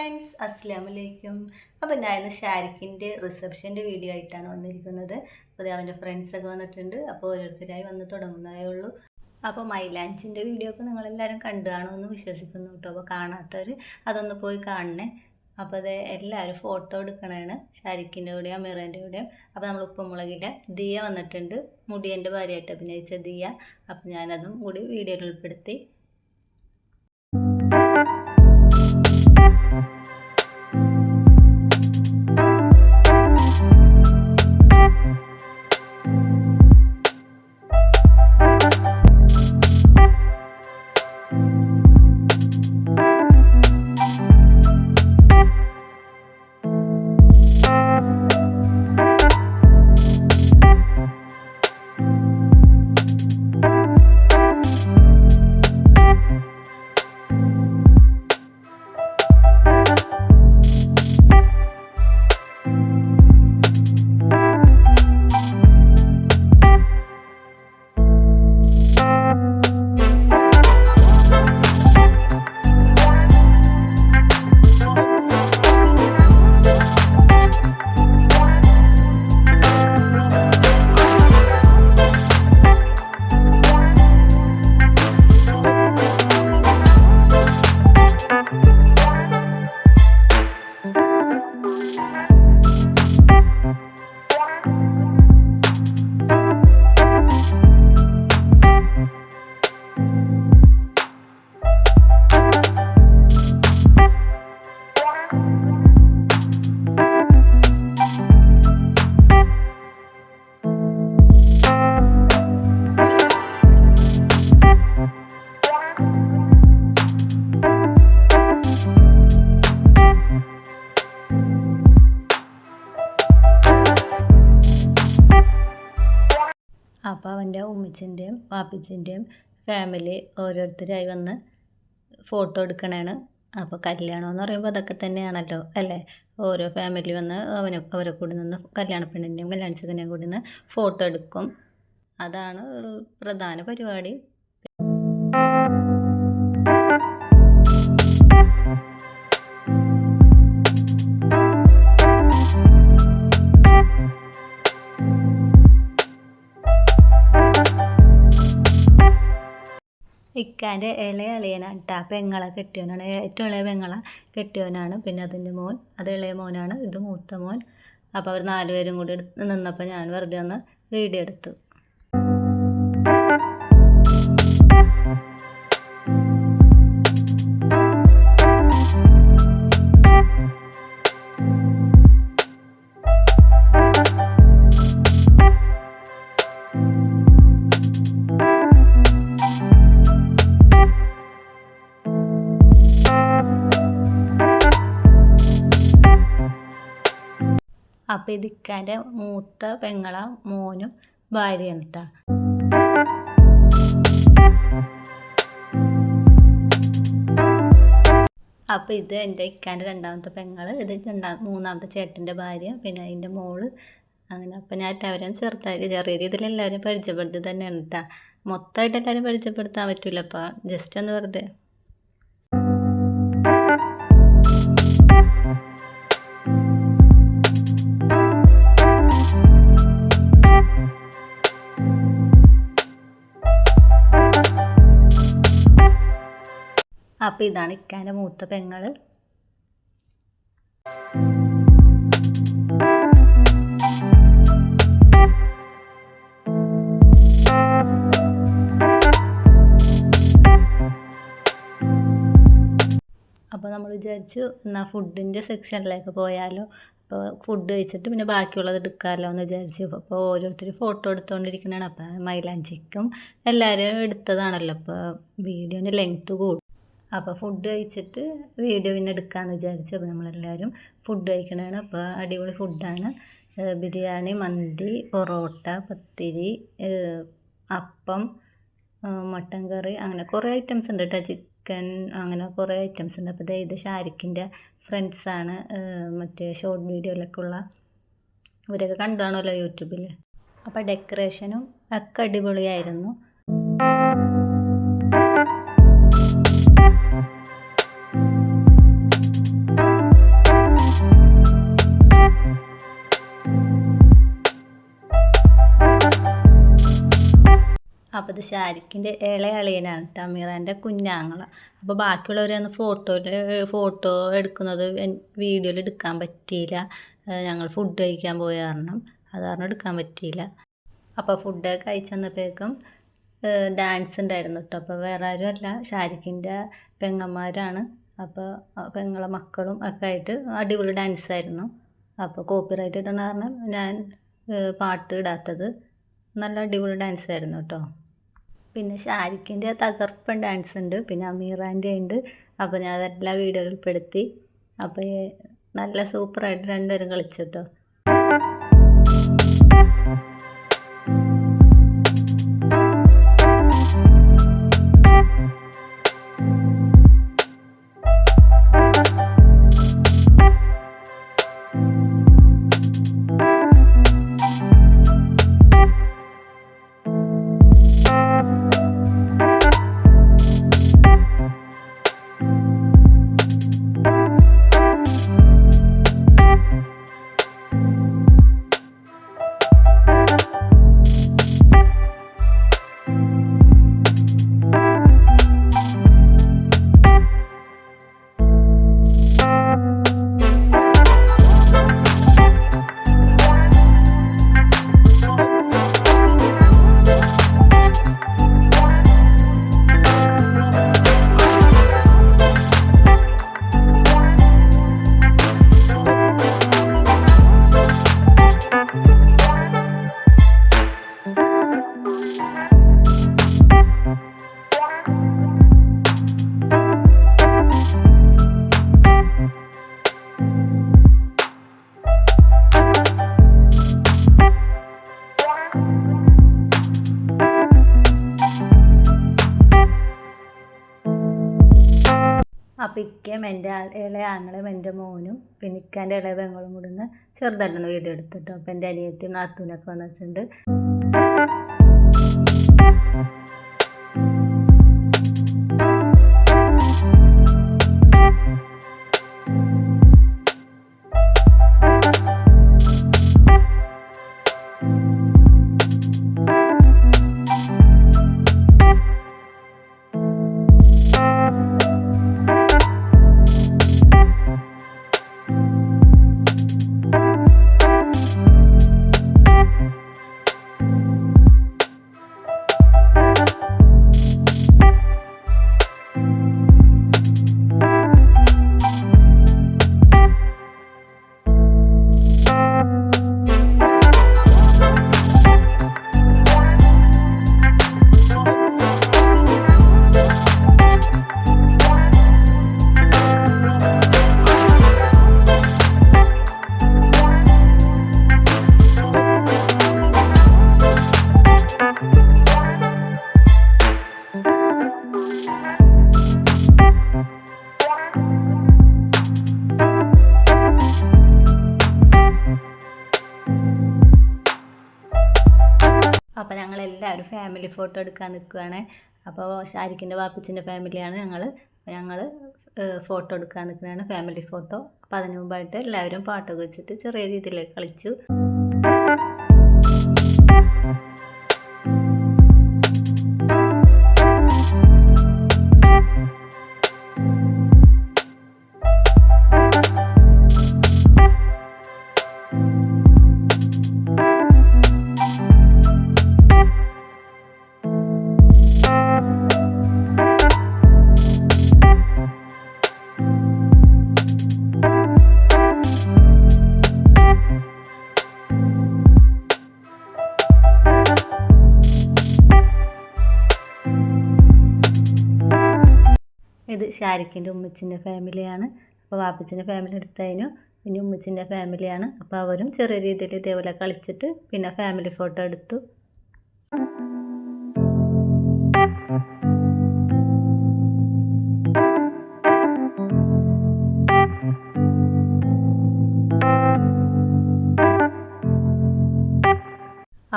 Friends അസ്സലാമലൈക്കും. അപ്പോൾ ഞാൻ ഇന്ന് ഷാരിഖിൻ്റെ റിസപ്ഷൻ്റെ വീഡിയോ ആയിട്ടാണ് വന്നിരിക്കുന്നത്. അപ്പോൾ അവൻ്റെ ഫ്രണ്ട്സൊക്കെ വന്നിട്ടുണ്ട്. അപ്പോൾ ഓരോരുത്തരായി വന്ന് തുടങ്ങുന്നതേ ഉള്ളൂ. അപ്പോൾ മൈലാഞ്ചിൻ്റെ വീഡിയോ ഒക്കെ നിങ്ങളെല്ലാവരും കണ്ടു കാണുമെന്ന് വിശ്വസിക്കുന്നു കേട്ടോ. അപ്പോൾ കാണാത്തവർ അതൊന്ന് പോയി കാണണേ. അപ്പോൾ അത് എല്ലാവരും ഫോട്ടോ എടുക്കണതാണ് ഷാരിഖിൻ്റെ കൂടെയും അമീറേൻ്റെ കൂടെയും. അപ്പോൾ നമ്മൾ ഉപ്പുമുളകിലെ ദിയ വന്നിട്ടുണ്ട്, മുടിയൻ്റെ ഭാര്യയായിട്ട് അഭിനയിച്ച ദിയ. അപ്പോൾ ഞാനതും കൂടി വീഡിയോയിൽ ഉൾപ്പെടുത്തി. അപ്പോൾ അവൻ്റെ ഉമ്മച്ചിൻ്റെയും വാപ്പിച്ചിൻ്റെയും ഫാമിലി ഓരോരുത്തരായി വന്ന് ഫോട്ടോ എടുക്കണതാണ്. അപ്പോൾ കല്യാണം എന്ന് പറയുമ്പോൾ അതൊക്കെ തന്നെയാണല്ലോ അല്ലേ. ഓരോ ഫാമിലി വന്ന് അവരെ കൂടി നിന്ന് കല്യാണ പെണ്ണിൻ്റെയും കല്യാണ ചെക്കൻ്റെയും കൂടി നിന്ന് ഫോട്ടോ എടുക്കും. അതാണ് പ്രധാന പരിപാടി. ഇക്കാൻ്റെ ഇളയ അളിയനാണ് കേട്ടോ. പെങ്ങളെ കെട്ടിയവനാണ്, ഏറ്റവും ഇളയ പെങ്ങളെ കെട്ടിയവനാണ്. പിന്നെ അതിൻ്റെ മോൻ, അത് ഇളയ മോനാണ്, ഇത് മൂത്ത മോൻ. അപ്പോൾ അവർ 4 പേരും കൂടി നിന്നപ്പോൾ ഞാൻ വെറുതെ ഒന്ന് വീഡിയോ എടുത്തു. അപ്പോൾ ഇത് ഇക്കാൻ്റെ മൂത്ത പെങ്ങള മോനും ഭാര്യയാണ് കേട്ടോ. അപ്പോൾ ഇത് എൻ്റെ ഇക്കാൻ്റെ 2ാമത്തെ പെങ്ങൾ, ഇത് 3ാമത്തെ ചേട്ടൻ്റെ ഭാര്യ, പിന്നെ അതിൻ്റെ മോള്. അങ്ങനെ അപ്പം ഞാൻ അവരും ചെറുതായി ചെറിയ രീതിയിൽ എല്ലാവരും പരിചയപ്പെടുത്തി തന്നെയാണ് കേട്ടോ. മൊത്തമായിട്ട് എല്ലാവരും പരിചയപ്പെടുത്താൻ പറ്റില്ല. അപ്പോൾ ജസ്റ്റ് ഒന്ന് വെറുതെ. അപ്പോൾ ഇതാണ് ഇക്കാൻ്റെ മൂത്ത പെങ്ങൾ. അപ്പോൾ നമ്മൾ വിചാരിച്ചു എന്നാൽ ഫുഡിൻ്റെ സെക്ഷനിലേക്ക് പോയാലോ. അപ്പോൾ ഫുഡ് കഴിച്ചിട്ട് പിന്നെ ബാക്കിയുള്ളത് എടുക്കാമല്ലോ എന്ന് വിചാരിച്ചു. അപ്പോൾ ഓരോരുത്തർ ഫോട്ടോ എടുത്തുകൊണ്ടിരിക്കുന്നതാണ്. അപ്പോൾ മൈലാഞ്ചിക്കും എല്ലാവരും എടുത്തതാണല്ലോ. അപ്പോൾ വീഡിയോൻ്റെ ലെങ്ത്ത് കൂടും. അപ്പോൾ ഫുഡ് കഴിച്ചിട്ട് വീഡിയോ പിന്നെ എടുക്കാമെന്ന് വിചാരിച്ചു. അപ്പോൾ നമ്മളെല്ലാവരും ഫുഡ് കഴിക്കണതാണ്. അപ്പോൾ അടിപൊളി ഫുഡാണ്. ബിരിയാണി, മന്തി, പൊറോട്ട, പത്തിരി, അപ്പം, മട്ടൻ കറി, അങ്ങനെ കുറേ ഐറ്റംസ് ഉണ്ട് കേട്ടോ. ചിക്കൻ, അങ്ങനെ കുറേ ഐറ്റംസ് ഉണ്ട്. അപ്പോൾ ഇത് ഷാരിഖിൻ്റെ ഫ്രണ്ട്സാണ്, മറ്റേ ഷോർട്ട് വീഡിയോയിലൊക്കെ ഉള്ള ഇവരൊക്കെ കണ്ടാണല്ലോ യൂട്യൂബിൽ. അപ്പോൾ ഡെക്കറേഷനും ഒക്കെ അടിപൊളിയായിരുന്നു. ഇത് ഷാരിക്കിൻ്റെ ഇളയ അളിയനാണ് കേട്ടോ, അമീറാൻ്റെ കുഞ്ഞാങ്ങള. അപ്പോൾ ബാക്കിയുള്ളവരൊന്ന് ഫോട്ടോ എടുക്കുന്നത് വീഡിയോയിൽ എടുക്കാൻ പറ്റിയില്ല. ഞങ്ങൾ ഫുഡ് കഴിക്കാൻ പോയ കാരണം അത് കാരണം എടുക്കാൻ പറ്റിയില്ല. അപ്പോൾ ഫുഡ് കഴിച്ച് വന്നപ്പോഴേക്കും ഡാൻസ് ഉണ്ടായിരുന്നു കേട്ടോ. അപ്പോൾ വേറെ ആരുമല്ല, ഷാരിക്കിൻ്റെ പെങ്ങന്മാരാണ്. അപ്പോൾ പെങ്ങളെ മക്കളും ഒക്കെ ആയിട്ട് അടിപൊളി ഡാൻസായിരുന്നു. അപ്പോൾ കോപ്പിറൈറ്റ് ഇടുന്ന കാരണം ഞാൻ പാട്ട് ഇടാത്തത്. നല്ല അടിപൊളി ഡാൻസായിരുന്നു കേട്ടോ. പിന്നെ ഷാരിക്കിൻ്റെ തകർപ്പൻ ഡാൻസ് ഉണ്ട്, പിന്നെ അമീറാൻ്റെ ഉണ്ട്. അപ്പോൾ ഞാൻ അതെല്ലാം വീഡിയോയിൽ ഉൾപ്പെടുത്തി. അപ്പോൾ നല്ല സൂപ്പറായിട്ട് രണ്ടുപേരും കളിച്ചിട്ടോ. അപ്പോൾ ഇക്കയും എൻ്റെ ഇളയ ആങ്ങളും എൻ്റെ മോനും പിന്നെ ഇക്കാൻ്റെ ഇളയ പെങ്ങളും കൂടി നിന്ന് ചെറുതായിട്ടൊന്ന് വീഡിയോ എടുത്തിട്ടോ. അപ്പോൾ എൻ്റെ അനിയത്തിയും നാത്തൂനൊക്കെ വന്നിട്ടുണ്ട്. അപ്പോൾ ഞങ്ങളെല്ലാവരും ഫാമിലി ഫോട്ടോ എടുക്കാൻ നിൽക്കുകയാണ്. അപ്പോൾ ഷാരിക്കിൻ്റെ വാപ്പിച്ചിൻ്റെ ഫാമിലിയാണ് ഞങ്ങൾ. അപ്പോൾ ഞങ്ങൾ ഫോട്ടോ എടുക്കാൻ നിൽക്കുന്നതാണ്, ഫാമിലി ഫോട്ടോ. അപ്പോൾ അതിന് മുമ്പായിട്ട് എല്ലാവരും പാട്ടൊക്കെ വെച്ചിട്ട് ചെറിയ രീതിയിൽ കളിച്ചു. ഇത് ഷാരിക്കിൻ്റെ ഉമ്മച്ചിൻ്റെ ഫാമിലിയാണ്. അപ്പോൾ വാപ്പച്ചിൻ്റെ ഫാമിലി എടുത്തതിന് പിന്നെ ഉമ്മച്ചിൻ്റെ ഫാമിലിയാണ്. അപ്പോൾ അവരും ചെറിയ രീതിയിൽ ഇതേപോലെ കളിച്ചിട്ട് പിന്നെ ഫാമിലി ഫോട്ടോ എടുത്തു.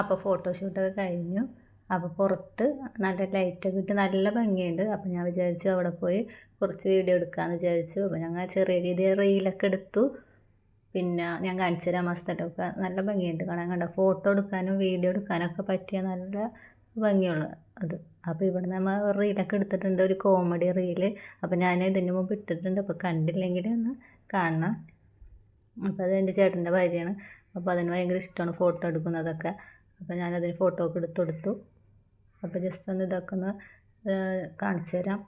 അപ്പോൾ ഫോട്ടോഷൂട്ടൊക്കെ കഴിഞ്ഞു. അപ്പോൾ പുറത്ത് നല്ല ലൈറ്റൊക്കെ ഇട്ട് നല്ല ഭംഗിയുണ്ട്. അപ്പോൾ ഞാൻ വിചാരിച്ചു അവിടെ പോയി കുറച്ച് വീഡിയോ എടുക്കാമെന്ന് വിചാരിച്ചു. അപ്പോൾ ഞങ്ങൾ ചെറിയ രീതിയിൽ റീലൊക്കെ എടുത്തു. പിന്നെ ഞാൻ കാണിച്ചു തരാം. സ്ഥലമൊക്കെ നല്ല ഭംഗിയുണ്ട് കാണാൻ. കണ്ടോ, ഫോട്ടോ എടുക്കാനും വീഡിയോ എടുക്കാനൊക്കെ പറ്റിയ നല്ല ഭംഗിയുള്ള അത്. അപ്പോൾ ഇവിടെ നമ്മൾ റീലൊക്കെ എടുത്തിട്ടുണ്ട്, ഒരു കോമഡി റീല്. അപ്പോൾ ഞാൻ ഇതിന് മുമ്പ് ഇട്ടിട്ടുണ്ട്, അപ്പോൾ കണ്ടില്ലെങ്കിൽ ഒന്ന് കാണണം. അപ്പോൾ അത് എൻ്റെ ചേട്ടൻ്റെ ഭാര്യയാണ്. അപ്പോൾ അതിന് ഭയങ്കര ഇഷ്ടമാണ് ഫോട്ടോ എടുക്കുന്നതൊക്കെ. അപ്പോൾ ഞാനതിന് ഫോട്ടോ ഒക്കെ എടുത്ത് കൊടുത്തു. അപ്പോൾ ജസ്റ്റ് ഒന്ന് ഇതൊക്കെ ഒന്ന് കാണിച്ചു തരാം.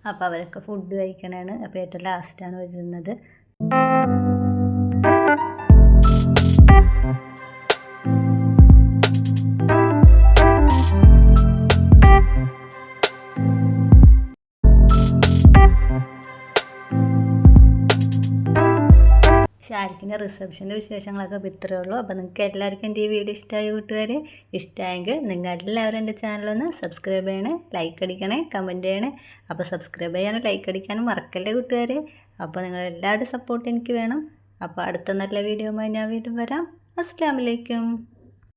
അപ്പോൾ അവരൊക്കെ ഫുഡ് കഴിക്കണതാണ്. അപ്പോൾ ഏറ്റവും ലാസ്റ്റാണ് വരുന്നത്. ഷാരിക്കിൻ്റെ റിസപ്ഷൻ്റെ വിശേഷങ്ങളൊക്കെ ഇത്രയേ ഉള്ളൂ. അപ്പോൾ നിങ്ങൾക്ക് എല്ലാവർക്കും എൻ്റെ ഈ വീഡിയോ ഇഷ്ടമായി കൂട്ടുകാരെ. ഇഷ്ടമായെങ്കിൽ നിങ്ങൾ എല്ലാവരും എൻ്റെ ചാനലൊന്ന് സബ്സ്ക്രൈബ് ചെയ്യണേ, ലൈക്ക് അടിക്കണേ, കമൻറ്റ് ചെയ്യണേ. അപ്പോൾ സബ്സ്ക്രൈബ് ചെയ്യാനും ലൈക്ക് അടിക്കാനും മറക്കല്ലേ കൂട്ടുകാരെ. അപ്പോൾ നിങ്ങളെല്ലാവരുടെ സപ്പോർട്ട് എനിക്ക് വേണം. അപ്പോൾ അടുത്ത നല്ല വീഡിയോയുമായി ഞാൻ വീണ്ടും വരാം. അസ്സലാമു അലൈക്കും.